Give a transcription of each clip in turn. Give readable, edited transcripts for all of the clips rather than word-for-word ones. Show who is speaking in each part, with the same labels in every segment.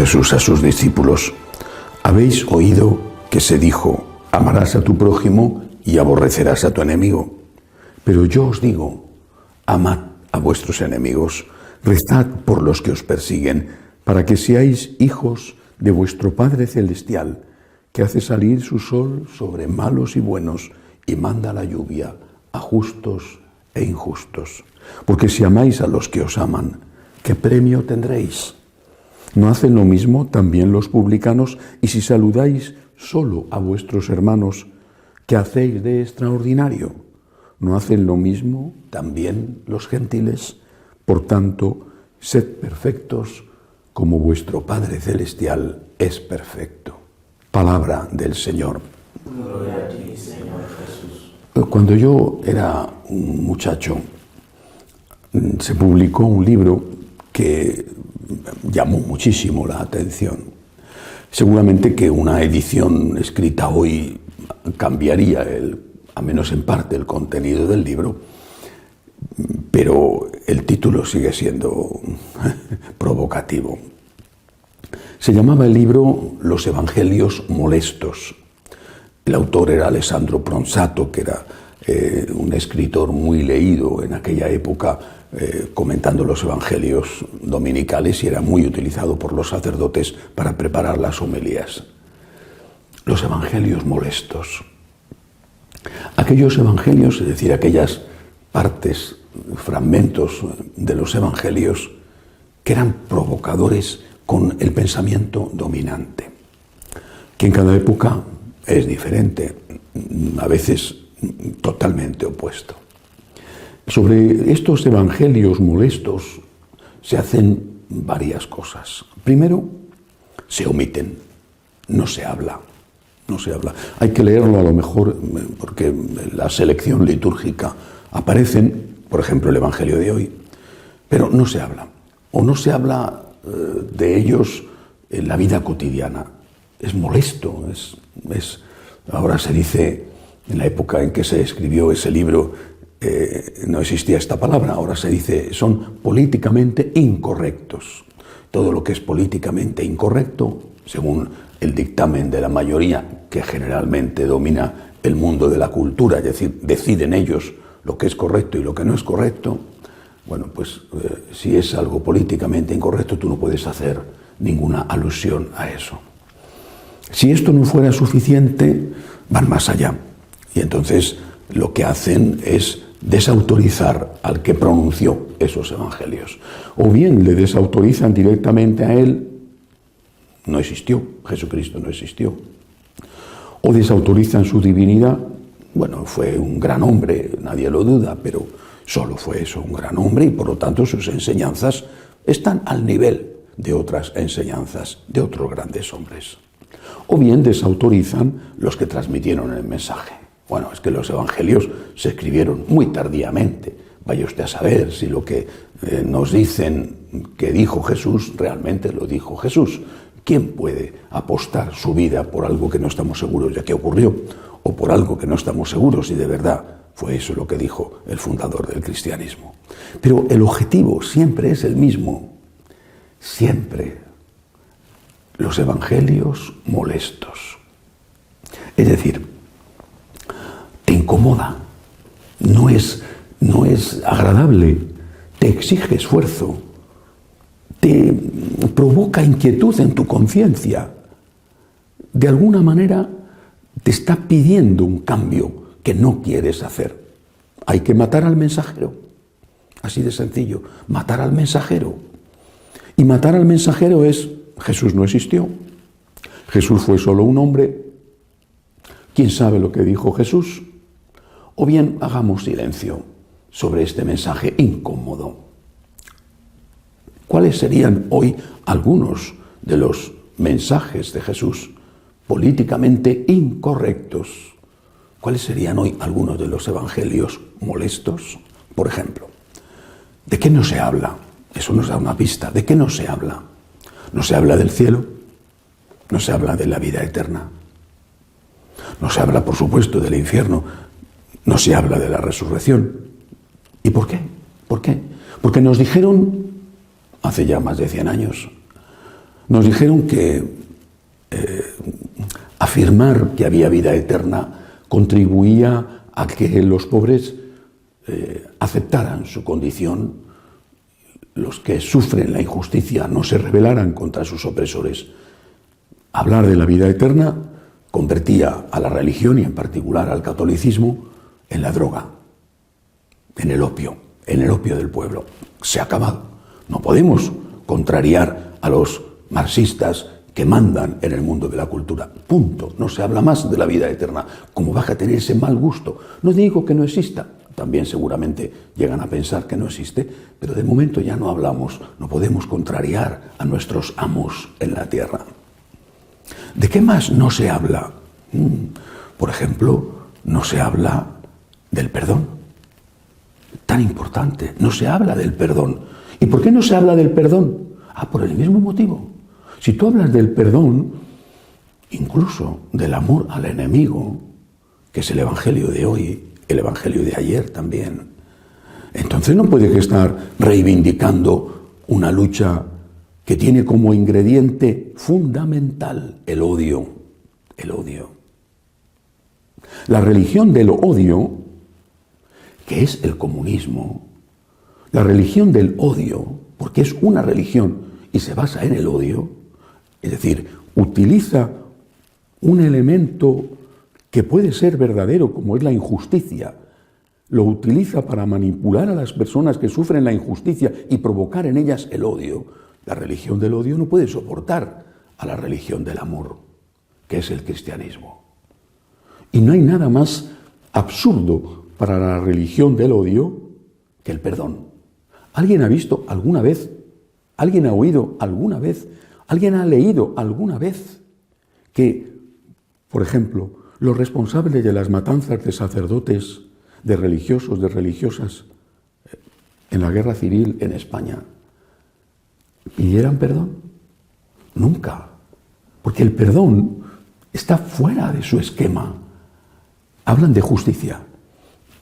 Speaker 1: Jesús a sus discípulos: habéis oído que se dijo, amarás a tu prójimo y aborrecerás a tu enemigo. Pero yo os digo, amad a vuestros enemigos, rezad por los que os persiguen, para que seáis hijos de vuestro Padre Celestial, que hace salir su sol sobre malos y buenos y manda la lluvia a justos e injustos. Porque si amáis a los que os aman, ¿qué premio tendréis? ¿No hacen lo mismo también los publicanos? Y si saludáis solo a vuestros hermanos, ¿qué hacéis de extraordinario? ¿No hacen lo mismo también los gentiles? Por tanto, sed perfectos como vuestro Padre Celestial es perfecto. Palabra del Señor.
Speaker 2: Gloria a ti, Señor Jesús.
Speaker 1: Cuando yo era un muchacho, se publicó un libro que llamó muchísimo la atención. Seguramente que una edición escrita hoy cambiaría, al menos en parte, el contenido del libro, pero el título sigue siendo provocativo. Se llamaba el libro Los Evangelios Molestos. El autor era Alessandro Pronsato, que era un escritor muy leído en aquella época, comentando los evangelios dominicales, y era muy utilizado por los sacerdotes para preparar las homilías. Los evangelios molestos. Aquellos evangelios, es decir, aquellas partes, fragmentos de los evangelios que eran provocadores con el pensamiento dominante, que en cada época es diferente, a veces totalmente opuesto. Sobre estos evangelios molestos se hacen varias cosas. Primero, se omiten, no se habla. Hay que leerlo a lo mejor porque en la selección litúrgica aparecen, por ejemplo, el Evangelio de hoy, pero no se habla. O no se habla de ellos en la vida cotidiana. Es molesto, ahora se dice, en la época en que se escribió ese libro, no existía esta palabra, ahora se dice, son políticamente incorrectos. Todo lo que es políticamente incorrecto, según el dictamen de la mayoría, que generalmente domina el mundo de la cultura, es decir, deciden ellos lo que es correcto y lo que no es correcto, bueno, pues si es algo políticamente incorrecto, tú no puedes hacer ninguna alusión a eso. Si esto no fuera suficiente, van más allá. Y entonces lo que hacen es desautorizar al que pronunció esos evangelios. O bien le desautorizan directamente a él, no existió, Jesucristo no existió. O desautorizan su divinidad, bueno, fue un gran hombre, nadie lo duda, pero solo fue eso, un gran hombre, y por lo tanto sus enseñanzas están al nivel de otras enseñanzas de otros grandes hombres. O bien desautorizan los que transmitieron el mensaje. Bueno, es que los evangelios se escribieron muy tardíamente. Vaya usted a saber si lo que nos dicen que dijo Jesús, realmente lo dijo Jesús. ¿Quién puede apostar su vida por algo que no estamos seguros de que ocurrió? O por algo que no estamos seguros si de verdad fue eso lo que dijo el fundador del cristianismo. Pero el objetivo siempre es el mismo. Siempre. Los evangelios molestos. Es decir, te incomoda, no es agradable, te exige esfuerzo, te provoca inquietud en tu conciencia. De alguna manera te está pidiendo un cambio que no quieres hacer. Hay que matar al mensajero, así de sencillo, matar al mensajero. Y matar al mensajero es: Jesús no existió, Jesús fue solo un hombre, ¿quién sabe lo que dijo Jesús? O bien hagamos silencio sobre este mensaje incómodo. ¿Cuáles serían hoy algunos de los mensajes de Jesús políticamente incorrectos? ¿Cuáles serían hoy algunos de los evangelios molestos? Por ejemplo, ¿de qué no se habla? Eso nos da una pista. ¿De qué no se habla? No se habla del cielo, no se habla de la vida eterna, no se habla, por supuesto, del infierno, no se habla de la resurrección. ¿Y por qué? ¿Por qué? Porque nos dijeron, hace ya más de 100 años, Nos dijeron que afirmar que había vida eterna contribuía a que los pobres aceptaran su condición, los que sufren la injusticia no se rebelaran contra sus opresores. Hablar de la vida eterna convertía a la religión, y en particular al catolicismo, en la droga, en el opio del pueblo. Se ha acabado. No podemos contrariar a los marxistas que mandan en el mundo de la cultura. Punto. No se habla más de la vida eterna. ¿Cómo va a tener ese mal gusto? No digo que no exista. También seguramente llegan a pensar que no existe, pero de momento ya no hablamos, no podemos contrariar a nuestros amos en la tierra. ¿De qué más no se habla? Por ejemplo, no se habla del perdón. Tan importante, no se habla del perdón. ¿Y por qué no se habla del perdón? Por el mismo motivo. Si tú hablas del perdón, incluso del amor al enemigo, que es el Evangelio de hoy, el Evangelio de ayer también, entonces no puedes estar reivindicando una lucha que tiene como ingrediente fundamental el odio. El odio. La religión del odio, que es el comunismo, la religión del odio, porque es una religión y se basa en el odio, es decir, utiliza un elemento que puede ser verdadero, como es la injusticia, lo utiliza para manipular a las personas que sufren la injusticia y provocar en ellas el odio. La religión del odio no puede soportar a la religión del amor, que es el cristianismo. Y no hay nada más absurdo para la religión del odio que el perdón. ¿Alguien ha visto alguna vez? ¿Alguien ha oído alguna vez? ¿Alguien ha leído alguna vez que, por ejemplo, los responsables de las matanzas de sacerdotes, de religiosos, de religiosas en la guerra civil en España pidieran perdón? Nunca. Porque el perdón está fuera de su esquema. Hablan de justicia.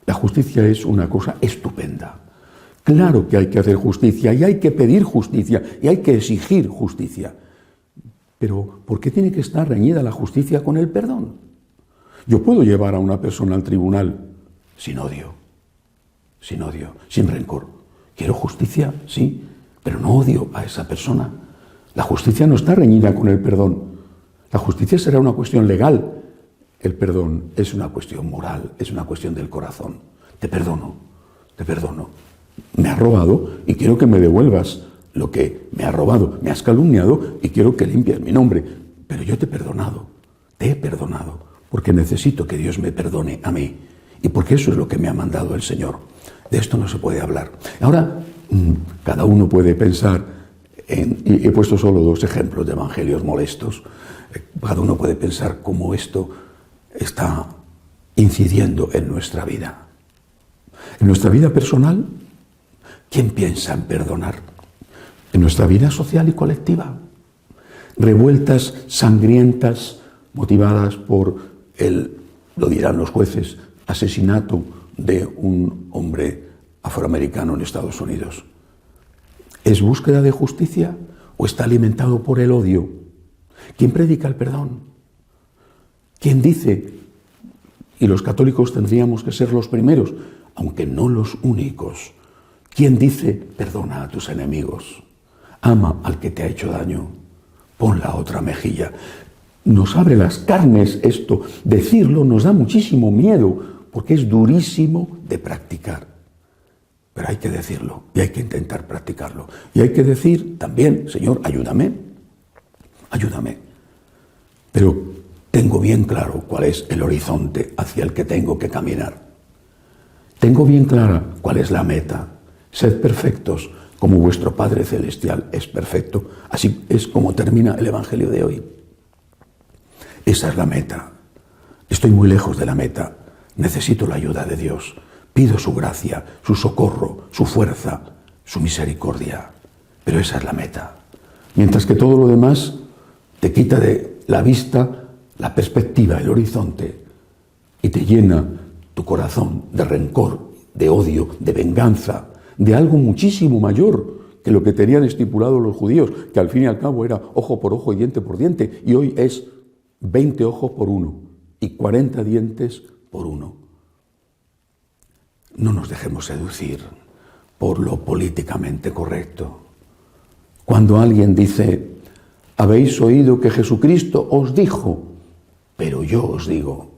Speaker 1: La justicia es una cosa estupenda. Claro que hay que hacer justicia y hay que pedir justicia y hay que exigir justicia. Pero ¿por qué tiene que estar reñida la justicia con el perdón? Yo puedo llevar a una persona al tribunal sin odio, sin rencor. Quiero justicia, sí, pero no odio a esa persona. La justicia no está reñida con el perdón. La justicia será una cuestión legal. El perdón es una cuestión moral, es una cuestión del corazón. Te perdono. Me has robado y quiero que me devuelvas lo que me has robado. Me has calumniado y quiero que limpies mi nombre. Pero yo te he perdonado, porque necesito que Dios me perdone a mí. Y porque eso es lo que me ha mandado el Señor. De esto no se puede hablar. Ahora, cada uno puede pensar, y he puesto solo 2 ejemplos de evangelios molestos, cada uno puede pensar cómo esto está incidiendo en nuestra vida. En nuestra vida personal, ¿quién piensa en perdonar? En nuestra vida social y colectiva. Revueltas sangrientas motivadas por lo dirán los jueces, asesinato de un hombre afroamericano en Estados Unidos. ¿Es búsqueda de justicia o está alimentado por el odio? ¿Quién predica el perdón? ¿Quién dice? Y los católicos tendríamos que ser los primeros, aunque no los únicos. ¿Quién dice, perdona a tus enemigos? Ama al que te ha hecho daño. Pon la otra mejilla. Nos abre las carnes esto. Decirlo nos da muchísimo miedo, porque es durísimo de practicar. Pero hay que decirlo y hay que intentar practicarlo. Y hay que decir también, Señor, ayúdame. Pero tengo bien claro cuál es el horizonte hacia el que tengo que caminar. Tengo bien clara cuál es la meta. Sed perfectos como vuestro Padre Celestial es perfecto. Así es como termina el Evangelio de hoy. Esa es la meta. Estoy muy lejos de la meta. Necesito la ayuda de Dios. Pido su gracia, su socorro, su fuerza, su misericordia. Pero esa es la meta. Mientras que todo lo demás te quita de la vista la perspectiva, el horizonte, y te llena tu corazón de rencor, de odio, de venganza, de algo muchísimo mayor que lo que tenían estipulado los judíos, que al fin y al cabo era ojo por ojo y diente por diente, y hoy es 20 ojos por uno y 40 dientes por uno. No nos dejemos seducir por lo políticamente correcto. Cuando alguien dice, habéis oído que Jesucristo os dijo, pero yo os digo,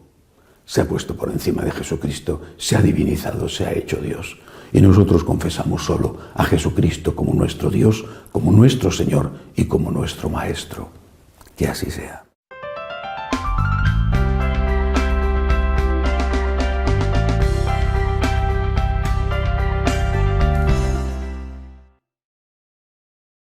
Speaker 1: se ha puesto por encima de Jesucristo, se ha divinizado, se ha hecho Dios. Y nosotros confesamos solo a Jesucristo como nuestro Dios, como nuestro Señor y como nuestro Maestro. Que así sea.